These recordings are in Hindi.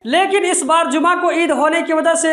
लेकिन इस बार जुमा को ईद होने की वजह से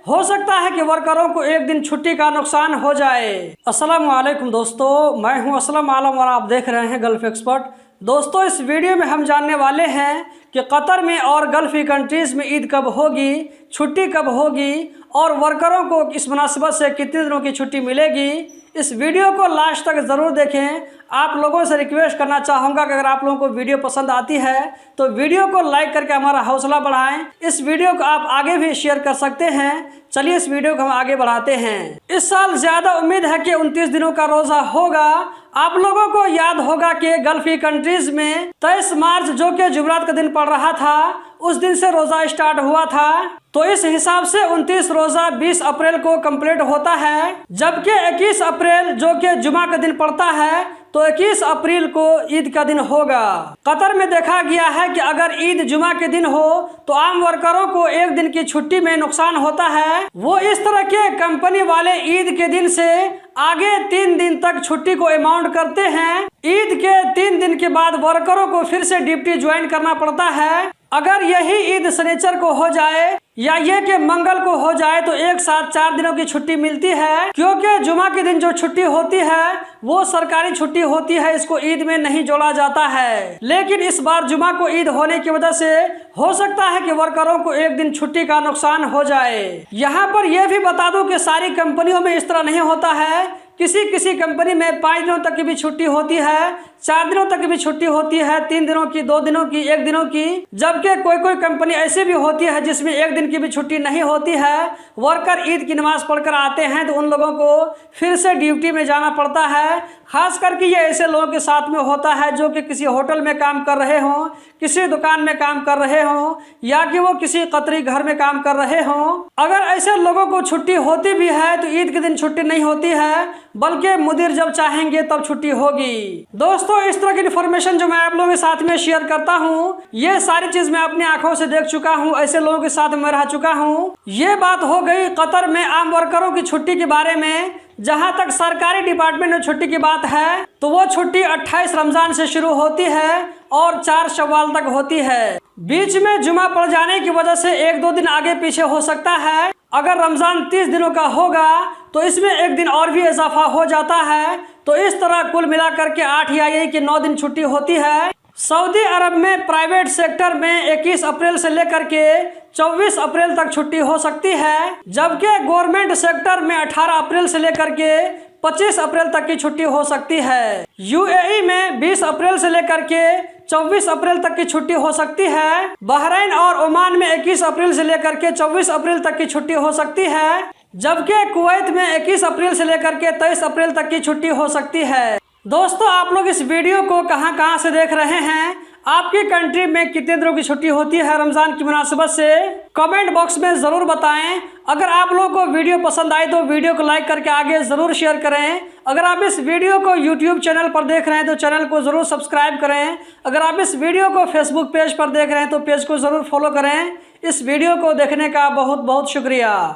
हो सकता है कि वर्करों को एक दिन छुट्टी का नुकसान हो जाए। अस्सलाम वालेकुम दोस्तों, मैं हूं असलम आलम और आप देख रहे हैं गल्फ एक्सपर्ट। दोस्तों, इस वीडियो में हम जानने वाले हैं कि कतर में और गल्फ की कंट्रीज़ में ईद कब होगी, छुट्टी कब होगी और वर्करों को इस मुनासिबत से कितने दिनों की छुट्टी मिलेगी। इस वीडियो को लास्ट तक ज़रूर देखें। आप लोगों से रिक्वेस्ट करना चाहूँगा कि अगर आप लोगों को वीडियो पसंद आती है तो वीडियो को लाइक करके हमारा हौसला बढ़ाएं। इस वीडियो को आप आगे भी शेयर कर सकते हैं। चलिए इस वीडियो को हम आगे बढ़ाते हैं। इस साल ज़्यादा उम्मीद है कि 29 दिनों का रोज़ा होगा। आप लोगों को याद होगा कि गल्फ की कंट्रीज़ में 23 मार्च जो कि जुमरात का दिन पड़ रहा था, उस दिन से रोज़ा स्टार्ट हुआ था। तो इस हिसाब से 29 रोज़ा 20 अप्रैल को कंप्लीट होता है, जबकि 21 अप्रैल जो कि जुमा का दिन पड़ता है तो 21 अप्रैल को ईद का दिन होगा। कतर में देखा गया है कि अगर ईद जुमा के दिन हो तो आम वर्करों को एक दिन की छुट्टी में नुकसान होता है। वो इस तरह के कंपनी वाले ईद के दिन से आगे 3 दिन तक छुट्टी को अमाउंट करते हैं। ईद के 3 दिन के बाद वर्करों को फिर से ड्यूटी ज्वाइन करना पड़ता है। अगर यही ईद शनिचर को हो जाए या ये कि मंगल को हो जाए तो एक साथ 4 दिनों की छुट्टी मिलती है, क्योंकि जुमा के दिन जो छुट्टी होती है वो सरकारी छुट्टी होती है, इसको ईद में नहीं जोड़ा जाता है। लेकिन इस बार जुमा को ईद होने की वजह से हो सकता है कि वर्करों को एक दिन छुट्टी का नुकसान हो जाए। यहाँ पर यह भी बता दूं कि सारी कंपनियों में इस तरह नहीं होता है। किसी कंपनी में 5 दिनों तक की भी छुट्टी होती है, 4 दिनों तक की भी छुट्टी होती है, 3 दिनों की, 2 दिनों की, 1 दिनों की। जबकि कोई कंपनी ऐसी भी होती है जिसमें 1 दिन की भी छुट्टी नहीं होती है। वर्कर ईद की नमाज पढ़कर आते हैं तो उन लोगों को फिर से ड्यूटी में जाना पड़ता है। खास करके ये ऐसे लोगों के साथ में होता है जो कि किसी होटल में काम कर रहे हों, किसी दुकान में काम कर रहे हों या कि वो किसी कतरी घर में काम कर रहे हों। अगर ऐसे लोगों को छुट्टी होती भी है तो ईद के दिन छुट्टी नहीं होती है, बल्कि मुदीर जब चाहेंगे तब छुट्टी होगी। दोस्तों, इस तरह की इन्फॉर्मेशन जो मैं आप लोगों के साथ में शेयर करता हूँ, ये सारी चीज मैं अपनी आंखों से देख चुका हूँ, ऐसे लोगों के साथ में रह चुका हूँ। ये बात हो गई कतर में आम वर्करों की छुट्टी के बारे में। जहां तक सरकारी डिपार्टमेंट में छुट्टी की बात है तो वो छुट्टी 28 रमजान से शुरू होती है और 4 शव्वाल तक होती है। बीच में जुमा पड़ जाने की वजह से 1-2 दिन आगे पीछे हो सकता है। अगर रमजान 30 दिनों का होगा तो इसमें 1 दिन और भी इजाफा हो जाता है। तो इस तरह कुल मिलाकर के 8 या यही कि 9 दिन छुट्टी होती है। सऊदी अरब में प्राइवेट सेक्टर में 21 अप्रैल से लेकर के 24 अप्रैल तक छुट्टी हो सकती है, जबकि गवर्नमेंट सेक्टर में 18 अप्रैल से लेकर के 25 अप्रैल तक की छुट्टी हो सकती है। यूएई में 20 अप्रैल से लेकर के 24 अप्रैल तक की छुट्टी हो सकती है। बहरीन और ओमान में 21 अप्रैल से लेकर के 24 अप्रैल तक की छुट्टी हो सकती है, जबकि कुवैत में 21 अप्रैल से लेकर के 23 अप्रैल तक की छुट्टी हो सकती है। दोस्तों, आप लोग इस वीडियो को कहां से देख रहे हैं? आपकी कंट्री में कितने दिनों की छुट्टी होती है रमजान की मुनासिबत से? कमेंट बॉक्स में ज़रूर बताएं। अगर आप लोगों को वीडियो पसंद आए तो वीडियो को लाइक करके आगे ज़रूर शेयर करें। अगर आप इस वीडियो को यूट्यूब चैनल पर देख रहे हैं तो चैनल को ज़रूर सब्सक्राइब करें। अगर आप इस वीडियो को फेसबुक पेज पर देख रहे हैं तो पेज को ज़रूर फॉलो करें। इस वीडियो को देखने का बहुत बहुत शुक्रिया।